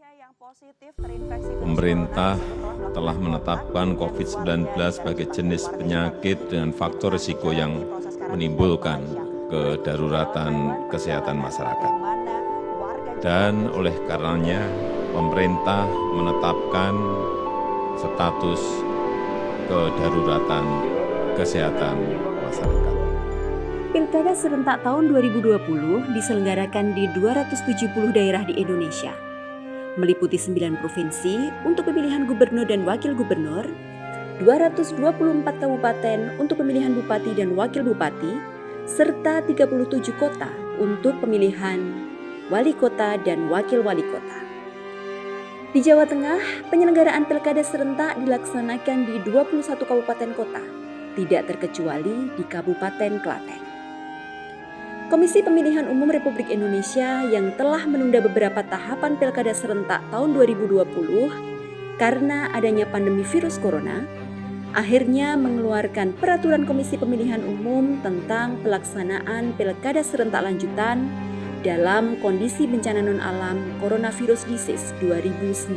Indonesia yang positif terinfeksi virus Pemerintah corona telah menetapkan COVID-19 sebagai jenis penyakit dengan faktor risiko yang menimbulkan kedaruratan kesehatan masyarakat. Dan oleh karenanya, pemerintah menetapkan status kedaruratan kesehatan masyarakat. Pilkada serentak tahun 2020 diselenggarakan di 270 daerah di Indonesia, meliputi 9 provinsi untuk pemilihan gubernur dan wakil gubernur, 224 kabupaten untuk pemilihan bupati dan wakil bupati, serta 37 kota untuk pemilihan wali kota dan wakil wali kota. Di Jawa Tengah, penyelenggaraan pilkada serentak dilaksanakan di 21 kabupaten kota, tidak terkecuali di Kabupaten Klaten. Komisi Pemilihan Umum Republik Indonesia yang telah menunda beberapa tahapan pilkada serentak tahun 2020 karena adanya pandemi virus corona, akhirnya mengeluarkan Peraturan Komisi Pemilihan Umum tentang pelaksanaan pilkada serentak lanjutan dalam kondisi bencana non-alam Coronavirus Disease 2019.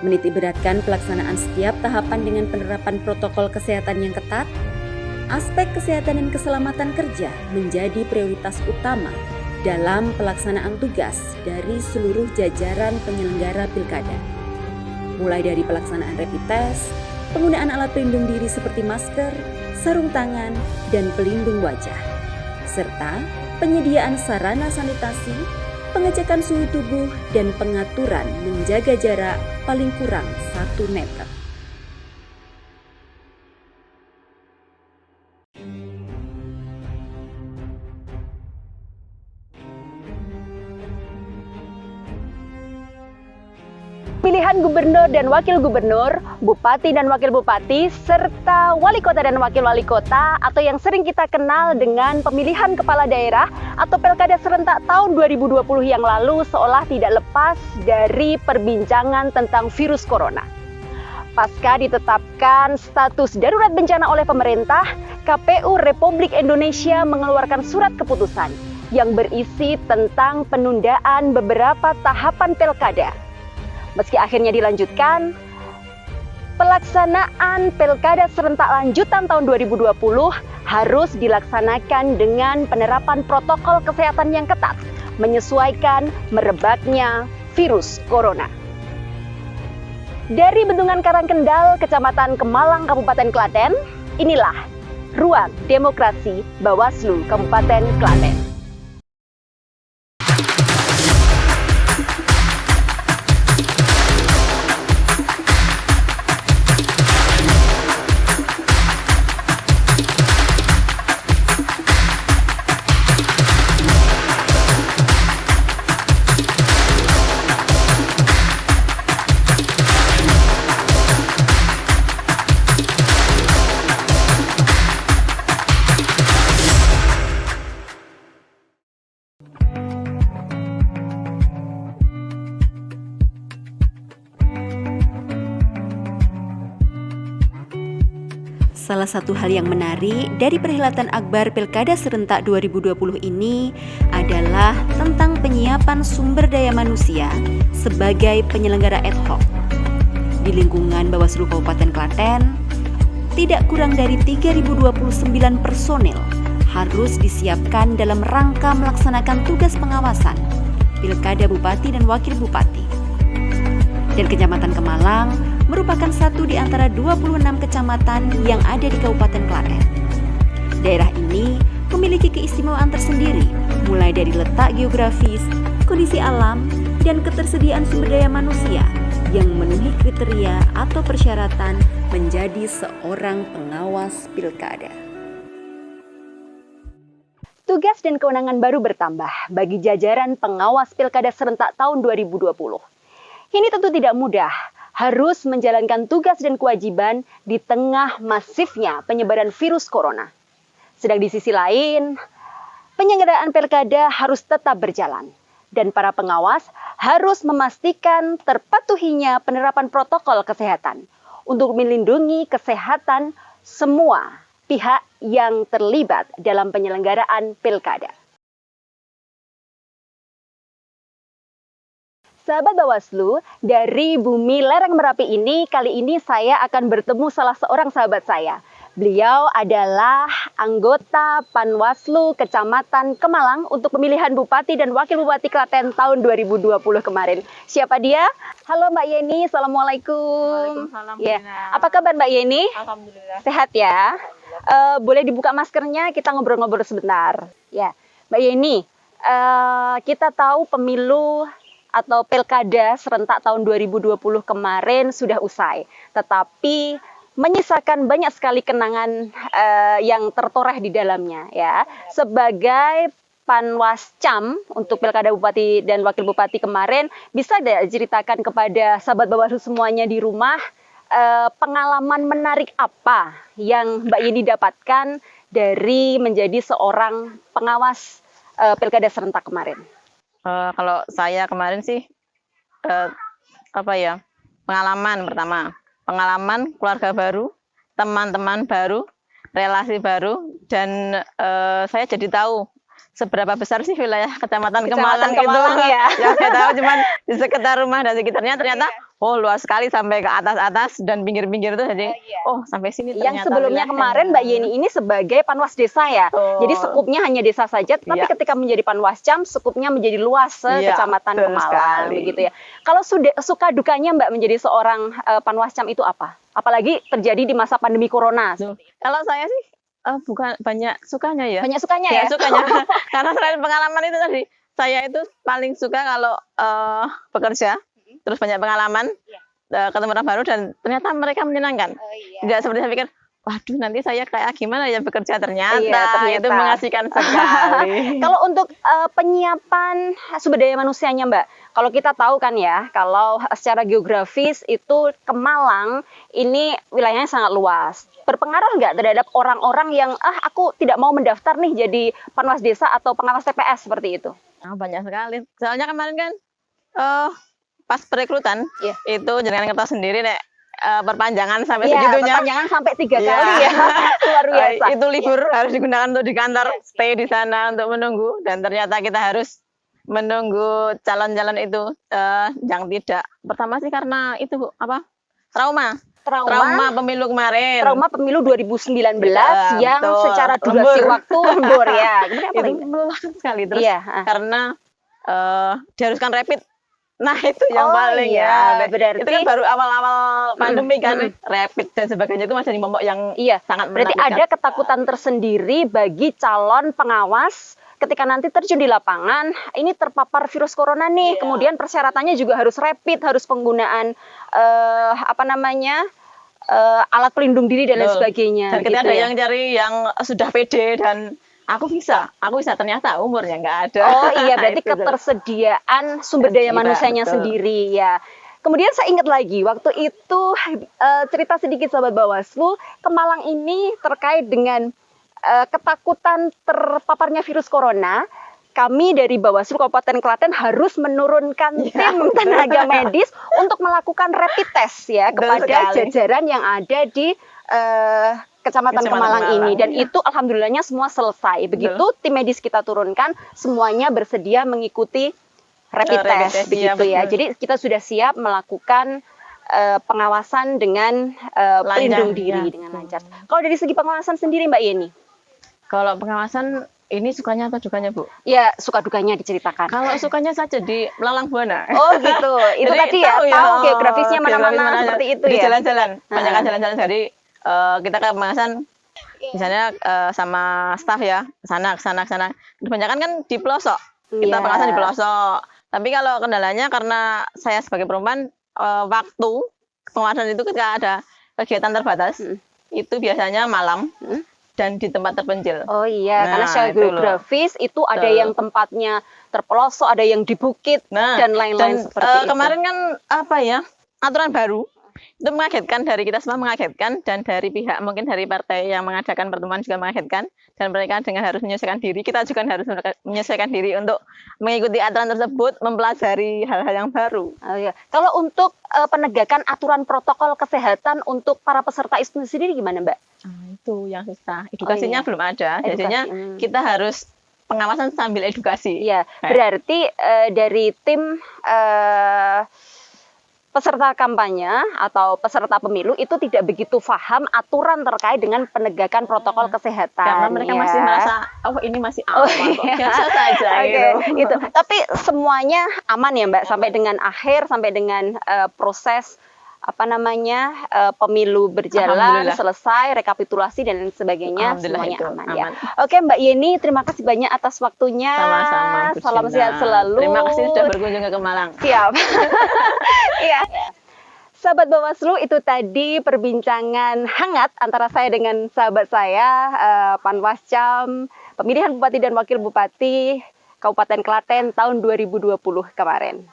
Menitikberatkan pelaksanaan setiap tahapan dengan penerapan protokol kesehatan yang ketat, aspek kesehatan dan keselamatan kerja menjadi prioritas utama dalam pelaksanaan tugas dari seluruh jajaran penyelenggara pilkada. Mulai dari pelaksanaan rapid test, penggunaan alat pelindung diri seperti masker, sarung tangan, dan pelindung wajah, serta penyediaan sarana sanitasi, pengecekan suhu tubuh, dan pengaturan menjaga jarak paling kurang 1 meter. Pilihan gubernur dan wakil gubernur, bupati dan wakil bupati, serta wali kota dan wakil wali kota atau yang sering kita kenal dengan pemilihan kepala daerah atau pilkada serentak tahun 2020 yang lalu seolah tidak lepas dari perbincangan tentang virus corona. Pasca ditetapkan status darurat bencana oleh pemerintah, KPU Republik Indonesia mengeluarkan surat keputusan yang berisi tentang penundaan beberapa tahapan pilkada. Meski akhirnya dilanjutkan, pelaksanaan pilkada serentak lanjutan tahun 2020 harus dilaksanakan dengan penerapan protokol kesehatan yang ketat, menyesuaikan merebaknya virus corona. Dari Bendungan Karangkendal, Kecamatan Kemalang, Kabupaten Klaten, inilah Ruang Demokrasi Bawaslu Kabupaten Klaten. Salah satu hal yang menarik dari perhelatan Akbar Pilkada Serentak 2020 ini adalah tentang penyiapan sumber daya manusia sebagai penyelenggara ad hoc. Di lingkungan Bawaslu Kabupaten Klaten, tidak kurang dari 3.029 personil harus disiapkan dalam rangka melaksanakan tugas pengawasan Pilkada Bupati dan Wakil Bupati. Dan Kecamatan Kemalang merupakan satu di antara 26 kecamatan yang ada di Kabupaten Klaten. Daerah ini memiliki keistimewaan tersendiri, mulai dari letak geografis, kondisi alam, dan ketersediaan sumber daya manusia yang memenuhi kriteria atau persyaratan menjadi seorang pengawas pilkada. Tugas dan kewenangan baru bertambah bagi jajaran pengawas pilkada serentak tahun 2020. Ini tentu tidak mudah, harus menjalankan tugas dan kewajiban di tengah masifnya penyebaran virus corona. Sedang di sisi lain, penyelenggaraan pilkada harus tetap berjalan dan para pengawas harus memastikan terpatuhinya penerapan protokol kesehatan untuk melindungi kesehatan semua pihak yang terlibat dalam penyelenggaraan pilkada. Sahabat Bawaslu, dari bumi lereng Merapi ini, kali ini saya akan bertemu salah seorang sahabat saya. Beliau adalah anggota Panwaslu Kecamatan Kemalang untuk pemilihan Bupati dan Wakil Bupati Klaten tahun 2020 kemarin. Siapa dia? Halo Mbak Yeni, Assalamualaikum. Waalaikumsalam. Ya, apa kabar Mbak Yeni? Alhamdulillah. Sehat ya? Boleh dibuka maskernya, kita ngobrol-ngobrol sebentar. Ya, Mbak Yeni, kita tahu pemilu atau pilkada serentak tahun 2020 kemarin sudah usai. Tetapi menyisakan banyak sekali kenangan yang tertoreh di dalamnya ya. Sebagai Panwascam untuk pilkada bupati dan wakil bupati kemarin, bisa ceritakan kepada sahabat Bawaslu semuanya di rumah pengalaman menarik apa yang Mbak Yeni dapatkan dari menjadi seorang pengawas pilkada serentak kemarin? Kalau saya kemarin sih pengalaman pertama, pengalaman keluarga baru, teman-teman baru, relasi baru, dan saya jadi tahu seberapa besar sih wilayah Kecamatan Kemalang itu. Ya. Yang saya tahu cuma di sekitar rumah dan sekitarnya ternyata luas sekali sampai ke atas-atas dan pinggir-pinggir itu. Jadi sampai sini ternyata. Yang sebelumnya kemarin Mbak Yeni ini sebagai Panwas desa ya. Jadi skupnya hanya desa saja, tapi ketika menjadi Panwascam skupnya menjadi luas Kecamatan Kemalang begitu ya. Kalau suka dukanya Mbak menjadi seorang Panwascam itu apa? Apalagi terjadi di masa pandemi corona. Kalau saya sih bukan banyak sukanya ya. Banyak sukanya ya? Sukanya. Karena selain pengalaman itu tadi, saya itu paling suka kalau bekerja, terus banyak pengalaman, ketemu orang baru, dan ternyata mereka menyenangkan. Tidak seperti saya pikir, waduh nanti saya kayak gimana ya bekerja, ternyata itu mengasihkan sekali. Kalau untuk penyiapan sumber daya manusianya Mbak, kalau kita tahu kan ya, kalau secara geografis itu Kemalang ini wilayahnya sangat luas. Berpengaruh nggak terhadap orang-orang yang aku tidak mau mendaftar nih jadi Panwas desa atau pengawas TPS seperti itu? Banyak sekali. Soalnya kemarin kan pas perekrutan itu jenengan kertas sendiri nek perpanjangan sampai segitunya. Perpanjangan sampai 3 kali ya. Luar biasa. Itu libur harus digunakan untuk di kantor, stay di sana untuk menunggu, dan ternyata kita harus menunggu calon-calon itu yang tidak. Pertama sih karena itu trauma pemilu kemarin. Trauma pemilu 2019 yang betul. Secara durasi waktu lembur ya. Itu melelahkan sekali terus karena diharuskan rapid. Nah itu yang paling berarti, itu kan baru awal-awal pandemi kan, rapid dan sebagainya itu masih di momok yang sangat menakutkan. Berarti ada ketakutan tersendiri bagi calon pengawas ketika nanti terjun di lapangan, ini terpapar virus corona nih, kemudian persyaratannya juga harus rapid, harus penggunaan alat pelindung diri dan lain sebagainya. Dan ketika ada yang cari yang sudah pede dan aku bisa ternyata umurnya nggak ada. Oh iya, berarti ketersediaan sumber daya manusianya sendiri ya. Kemudian saya ingat lagi, waktu itu cerita sedikit sahabat Bawaslu, Kemalang ini terkait dengan ketakutan terpaparnya virus corona. Kami dari Bawaslu Kabupaten Klaten harus menurunkan tim tenaga medis untuk melakukan rapid test ya kepada jajaran yang ada di Kecamatan Kemalang ini, dan itu alhamdulillahnya semua selesai. Begitu tim medis kita turunkan, semuanya bersedia mengikuti rapid test begitu ya. Jadi kita sudah siap melakukan pengawasan dengan pelindung diri dengan lancar. Kalau dari segi pengawasan sendiri Mbak Yeni? Kalau pengawasan ini sukanya atau dukanya Bu? Ya suka dukanya diceritakan. Kalau sukanya saja di Melalang Buana. Oh gitu, itu tadi ya, tahu geografisnya mana-mana seperti itu di ya. Jalan-jalan, banyak jalan-jalan. Jadi kita ke pengawasan misalnya sama staf ya, sana. Kebanyakan kan di pelosok, kita pengawasan di pelosok. Tapi kalau kendalanya karena saya sebagai perempuan, waktu pengawasan itu ketika ada kegiatan terbatas, itu biasanya malam. Dan di tempat terpencil. Oh iya, karena secara geografis itu ada yang tempatnya terpelosok, ada yang di bukit dan lain-lain seperti itu. Kemarin kan aturan baru itu mengagetkan, dari kita semua mengagetkan, dan dari pihak mungkin dari partai yang mengadakan pertemuan juga mengagetkan, dan mereka dengan harus menyesuaikan diri, kita juga harus menyesuaikan diri untuk mengikuti aturan tersebut, mempelajari hal-hal yang baru. Oh iya. Kalau untuk penegakan aturan protokol kesehatan untuk para peserta itu sendiri gimana Mbak? Itu yang susah. Edukasinya belum ada. Jadinya kita harus pengawasan sambil edukasi. Iya, berarti dari tim peserta kampanye atau peserta pemilu itu tidak begitu paham aturan terkait dengan penegakan protokol kesehatan. Karena mereka ya. masih merasa, oh ini masih aman kok, biasa saja Oke, gitu. Tapi semuanya aman ya Mbak, sampai dengan akhir, sampai dengan proses pemilu berjalan, Alhamdulillah. selesai, rekapitulasi dan lain sebagainya, Alhamdulillah semuanya itu aman ya. aman. Oke Mbak Yeni, terima kasih banyak atas waktunya. Sama-sama, Bu Salam Gina. sehat selalu. Terima kasih sudah berkunjung ke Malang. Siap. Iya. Sahabat Bawaslu, itu tadi perbincangan hangat antara saya dengan sahabat saya, Panwascam, pemilihan Bupati dan Wakil Bupati Kabupaten Klaten tahun 2020 kemarin.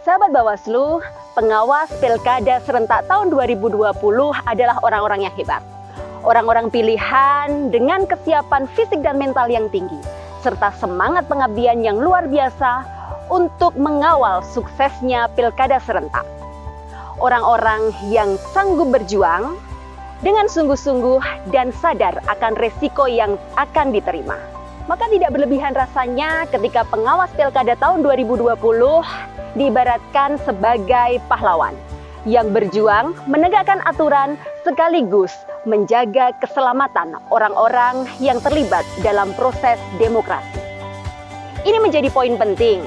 Sahabat Bawaslu, pengawas Pilkada serentak tahun 2020 adalah orang-orang yang hebat. Orang-orang pilihan dengan kesiapan fisik dan mental yang tinggi, serta semangat pengabdian yang luar biasa untuk mengawal suksesnya Pilkada serentak. Orang-orang yang sanggup berjuang dengan sungguh-sungguh dan sadar akan resiko yang akan diterima. Maka tidak berlebihan rasanya ketika pengawas Pilkada tahun 2020 diibaratkan sebagai pahlawan yang berjuang menegakkan aturan sekaligus menjaga keselamatan orang-orang yang terlibat dalam proses demokrasi. Ini menjadi poin penting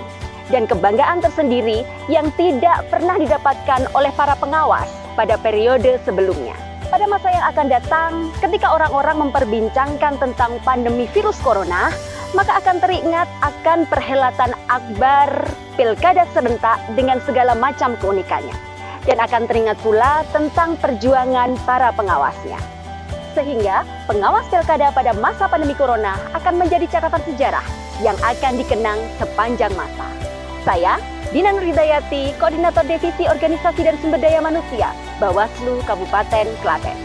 dan kebanggaan tersendiri yang tidak pernah didapatkan oleh para pengawas pada periode sebelumnya. Pada masa yang akan datang, ketika orang-orang memperbincangkan tentang pandemi virus corona, maka akan teringat akan perhelatan akbar Pilkada serentak dengan segala macam keunikannya. Dan akan teringat pula tentang perjuangan para pengawasnya. Sehingga pengawas Pilkada pada masa pandemi corona akan menjadi catatan sejarah yang akan dikenang sepanjang masa. Saya, Dina Nurhidayati, Koordinator Divisi Organisasi dan Sumber Daya Manusia, Bawaslu Kabupaten Klaten.